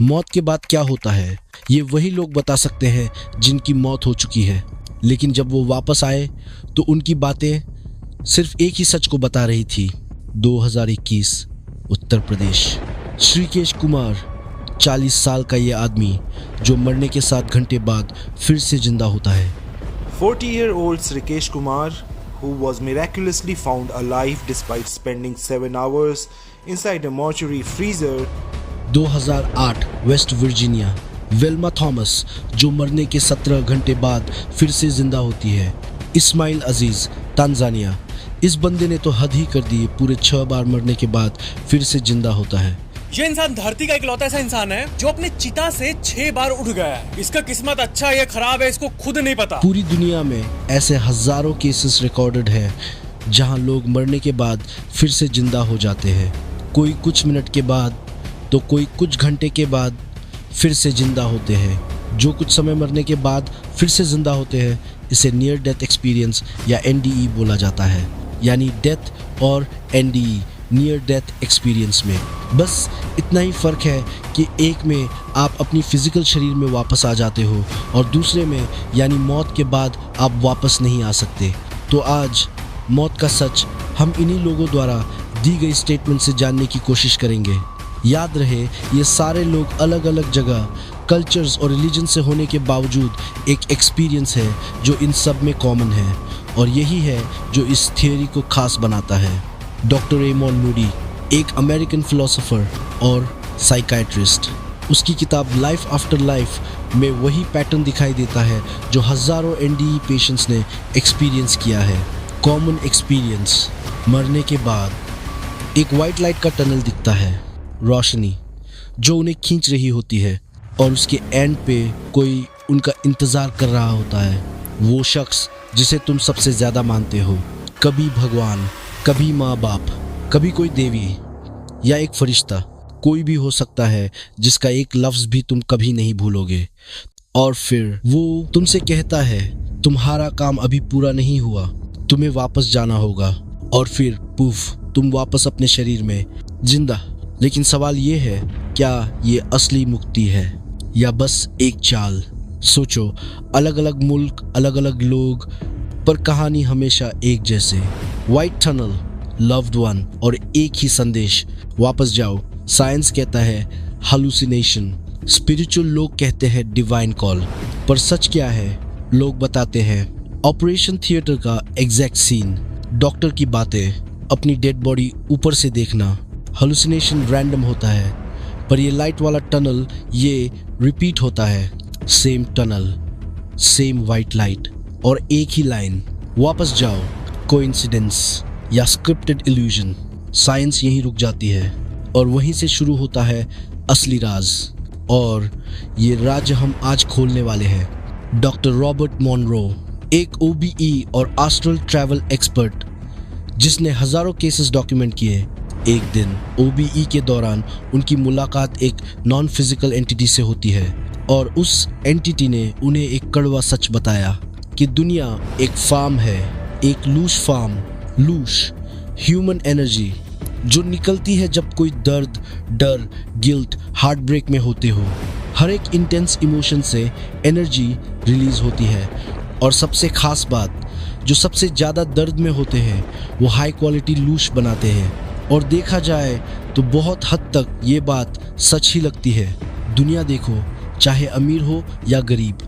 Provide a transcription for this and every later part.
मौत के बाद क्या होता है ये वही लोग बता सकते हैं जिनकी मौत हो चुकी है, लेकिन जब वो वापस आए तो उनकी बातें सिर्फ एक ही सच को बता रही थी। 2021 उत्तर प्रदेश। श्रीकेश कुमार 40 साल का ये आदमी जो मरने के 7 घंटे बाद फिर से जिंदा होता है। 40-year-old Srikesh Kumar, who was miraculously found alive despite spending 7 hours inside a mortuary freezer. 2008 West Virginia. Velama Thomas जो मरने के 17 घंटे बाद फिर से जिंदा होती है। इस्माइल अजीज तांजानिया। इस बंदे ने तो हद ही कर दी, पूरे 6 बार मरने के बाद फिर से जिंदा होता है। ये इंसान धरती का इकलौता ऐसा इंसान है जो अपने चिता से 6 बार उठ गया है। इसका किस्मत अच्छा है या खराब है इसको खुद नहीं पता। पूरी दुनिया में ऐसे हजारों केसेस रिकॉर्डेड हैं जहां लोग मरने के बाद फिर से जिंदा हो जाते हैं। कोई कुछ मिनट के बाद तो कोई कुछ घंटे के बाद फिर से जिंदा होते हैं। जो कुछ समय मरने के बाद फिर से जिंदा होते हैं इसे नियर डेथ एक्सपीरियंस या NDE बोला जाता है, यानी डेथ और NDE नियर डेथ एक्सपीरियंस में बस इतना ही फ़र्क है कि एक में आप अपनी फिजिकल शरीर में वापस आ जाते हो और दूसरे में यानी मौत के बाद आप वापस नहीं आ सकते। तो आज मौत का सच हम इन्हीं लोगों द्वारा दी गई स्टेटमेंट से जानने की कोशिश करेंगे। याद रहे ये सारे लोग अलग अलग जगह, कल्चर्स और रिलीजन से होने के बावजूद एक एक्सपीरियंस है जो इन सब में कॉमन है, और यही है जो इस थियोरी को खास बनाता है। डॉक्टर रेमोंड मूडी एक अमेरिकन फिलोसोफर और साइकाइट्रिस्ट, उसकी किताब लाइफ आफ्टर लाइफ में वही पैटर्न दिखाई देता है जो हज़ारों NDE पेशेंट्स ने एक्सपीरियंस किया है। कॉमन एक्सपीरियंस, मरने के बाद एक वाइट लाइट का टनल दिखता है, रोशनी जो उन्हें खींच रही होती है और उसके एंड पे कोई उनका इंतज़ार कर रहा होता है। वो शख्स जिसे तुम सबसे ज़्यादा मानते हो, कभी भगवान, कभी माँ बाप, कभी कोई देवी या एक फरिश्ता, कोई भी हो सकता है जिसका एक लफ्ज़ भी तुम कभी नहीं भूलोगे। और फिर वो तुमसे कहता है तुम्हारा काम अभी पूरा नहीं हुआ, तुम्हें वापस जाना होगा, और फिर पुफ तुम वापस अपने शरीर में जिंदा। लेकिन सवाल ये है, क्या ये असली मुक्ति है या बस एक चाल? सोचो, अलग अलग मुल्क, अलग अलग लोग, पर कहानी हमेशा एक जैसे। वाइट टनल, लव्ड वन और एक ही संदेश, वापस जाओ। साइंस कहता है हालुसिनेशन, स्पिरिचुअल लोग कहते हैं डिवाइन कॉल, पर सच क्या है? लोग बताते हैं ऑपरेशन थिएटर का एग्जैक्ट सीन, डॉक्टर की बातें, अपनी डेड बॉडी ऊपर से देखना। हालुसिनेशन रैंडम होता है, पर ये लाइट वाला टनल ये रिपीट होता है। Same tunnel, same white light और एक ही लाइन, वापस जाओ। कोइंसिडेंस या स्क्रिप्टेड इल्यूजन? साइंस यहीं रुक जाती है और वहीं से शुरू होता है असली राज, और ये राज हम आज खोलने वाले हैं। डॉक्टर रॉबर्ट मोनरो एक OBE और एस्ट्रल ट्रैवल एक्सपर्ट जिसने हज़ारों केसेस डॉक्यूमेंट किए। एक दिन OBE के दौरान उनकी मुलाकात एक नॉन फिजिकल एंटिटी से होती है और उस एंटिटी ने उन्हें एक कड़वा सच बताया कि दुनिया एक फार्म है, एक लूश फार्म, लूश ह्यूमन एनर्जी जो निकलती है जब कोई दर्द, डर, गिल्ट, हार्ट ब्रेक में होते हो। हर एक इंटेंस इमोशन से एनर्जी रिलीज होती है, और सबसे खास बात, जो सबसे ज़्यादा दर्द में होते हैं वो हाई क्वालिटी लूश बनाते हैं। और देखा जाए तो बहुत हद तक ये बात सच ही लगती है। दुनिया देखो, चाहे अमीर हो या गरीब,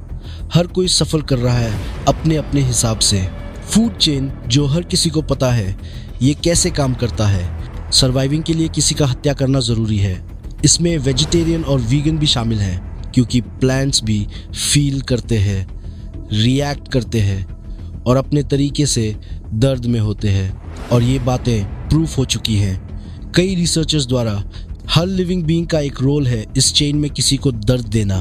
हर कोई सफ़र कर रहा है अपने अपने हिसाब से। फूड चेन जो हर किसी को पता है ये कैसे काम करता है। सर्वाइविंग के लिए किसी का हत्या करना ज़रूरी है। इसमें वेजिटेरियन और वीगन भी शामिल हैं, क्योंकि प्लांट्स भी फील करते हैं, रिएक्ट करते हैं और अपने तरीके से दर्द में होते हैं। और ये बातें प्रूफ हो चुकी हैं कई रिसर्चर्स द्वारा। हर लिविंग बीइंग का एक रोल है इस चेन में किसी को दर्द देना।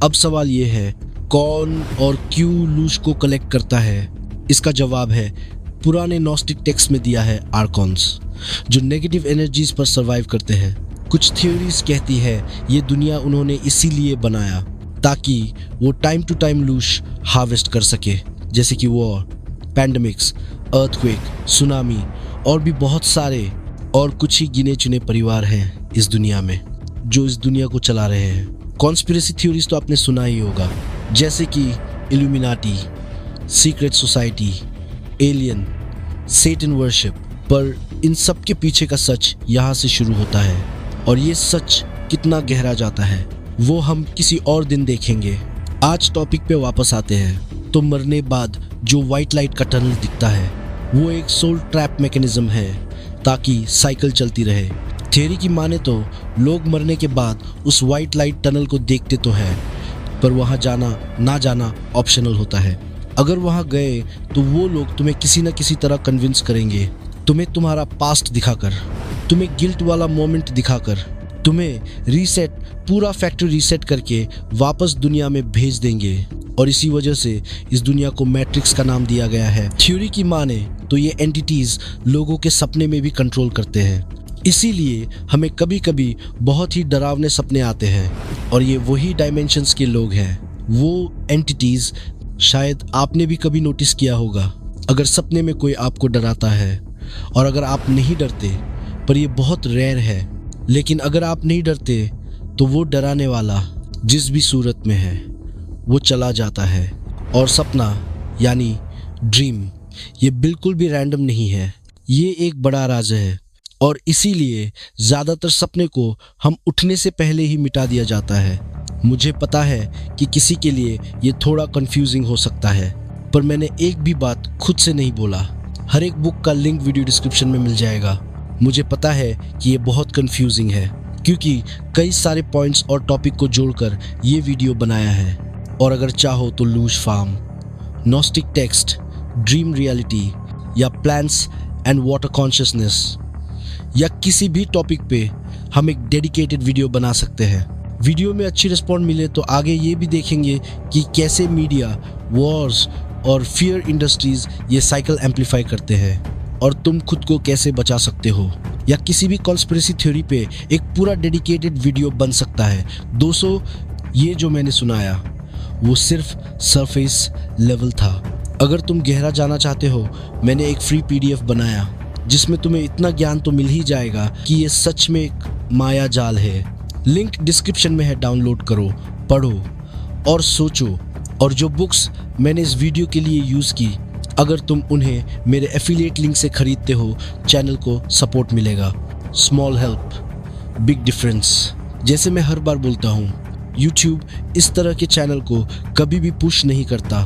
अब सवाल ये है, कौन और क्यों लूश को कलेक्ट करता है? इसका जवाब है पुराने नॉस्टिक टेक्स्ट में दिया है आर्कॉन्स, जो नेगेटिव एनर्जीज पर सर्वाइव करते हैं। कुछ थ्योरीज कहती है ये दुनिया उन्होंने इसीलिए बनाया ताकि वो टाइम टू टाइम लूश हार्वेस्ट कर सके, जैसे कि वॉर, पैंडेमिक्स, अर्थक्वेक, सुनामी और भी बहुत सारे और कुछ ही गिने चुने परिवार हैं इस दुनिया में। जो इस दुनिया को चला रहे हैं। कॉन्स्पिरेसी थ्योरीज तो आपने सुना ही होगा, जैसे कि इल्यूमिनाटी, सीक्रेट सोसाइटी, एलियन, सेटन वर्शिप। पर इन सब के पीछे का सच यहाँ से शुरू होता है, और ये सच कितना गहरा जाता है वो हम किसी और दिन देखेंगे। आज टॉपिक पे वापस आते हैं। तो मरने बाद जो वाइट लाइट का टनल दिखता है वो एक सोल ट्रैप मैकेनिज्म है, ताकि साइकिल चलती रहे। थियरी की माने तो लोग मरने के बाद उस वाइट लाइट टनल को देखते तो हैं, पर वहाँ जाना ना जाना ऑप्शनल होता है। अगर वहाँ गए तो वो लोग तुम्हें किसी न किसी तरह कन्विंस करेंगे, तुम्हें तुम्हारा पास्ट दिखाकर, तुम्हें गिल्ट वाला मोमेंट दिखाकर, तुम्हें रीसेट, पूरा फैक्ट्री रीसेट करके वापस दुनिया में भेज देंगे। और इसी वजह से इस दुनिया को मैट्रिक्स का नाम दिया गया है। थ्योरी की माने तो ये एंटिटीज लोगों के सपने में भी कंट्रोल करते हैं, इसीलिए हमें कभी कभी बहुत ही डरावने सपने आते हैं। और ये वही डायमेंशंस के लोग हैं, वो एंटिटीज। शायद आपने भी कभी नोटिस किया होगा, अगर सपने में कोई आपको डराता है, और अगर आप नहीं डरते, पर ये बहुत रेयर है, लेकिन अगर आप नहीं डरते तो वो डराने वाला जिस भी सूरत में है वो चला जाता है। और सपना यानी ड्रीम ये बिल्कुल भी रैंडम नहीं है, ये एक बड़ा राज है। और इसीलिए ज़्यादातर सपने को हम उठने से पहले ही मिटा दिया जाता है। मुझे पता है कि किसी के लिए ये थोड़ा कंफ्यूजिंग हो सकता है, पर मैंने एक भी बात खुद से नहीं बोला। हर एक बुक का लिंक वीडियो डिस्क्रिप्शन में मिल जाएगा। मुझे पता है कि ये बहुत कंफ्यूजिंग है, क्योंकि कई सारे पॉइंट्स और टॉपिक को जोड़कर ये वीडियो बनाया है। और अगर चाहो तो loose form, gnostic text, dream reality, या प्लांट्स एंड वाटर कॉन्शियसनेस, या किसी भी टॉपिक पे हम एक डेडिकेटेड वीडियो बना सकते हैं। वीडियो में अच्छी रिस्पॉन्स मिले तो आगे ये भी देखेंगे कि कैसे मीडिया, वॉर्स और फियर इंडस्ट्रीज ये साइकिल एम्पलीफाई करते हैं, और तुम खुद को कैसे बचा सकते हो। या किसी भी कॉन्स्पिरेसी थ्योरी पे एक पूरा डेडिकेटेड वीडियो बन सकता है। दोस्तों, ये जो मैंने सुनाया वो सिर्फ सरफेस लेवल था। अगर तुम गहरा जाना चाहते हो, मैंने एक फ्री PDF बनाया जिसमें तुम्हें इतना ज्ञान तो मिल ही जाएगा कि ये सच में एक माया जाल है। लिंक डिस्क्रिप्शन में है, डाउनलोड करो, पढ़ो और सोचो। और जो बुक्स मैंने इस वीडियो के लिए यूज़ की, अगर तुम उन्हें मेरे एफिलिएट लिंक से खरीदते हो, चैनल को सपोर्ट मिलेगा। Small help big difference. जैसे मैं हर बार बोलता हूँ, YouTube इस तरह के चैनल को कभी भी पुश नहीं करता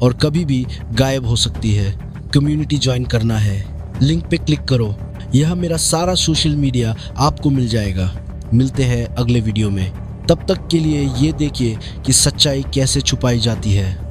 और कभी भी गायब हो सकती है। कम्युनिटी ज्वाइन करना है, लिंक पे क्लिक करो। यह मेरा सारा सोशल मीडिया आपको मिल जाएगा। मिलते हैं अगले वीडियो में। तब तक के लिए ये देखिए कि सच्चाई कैसे छुपाई जाती है।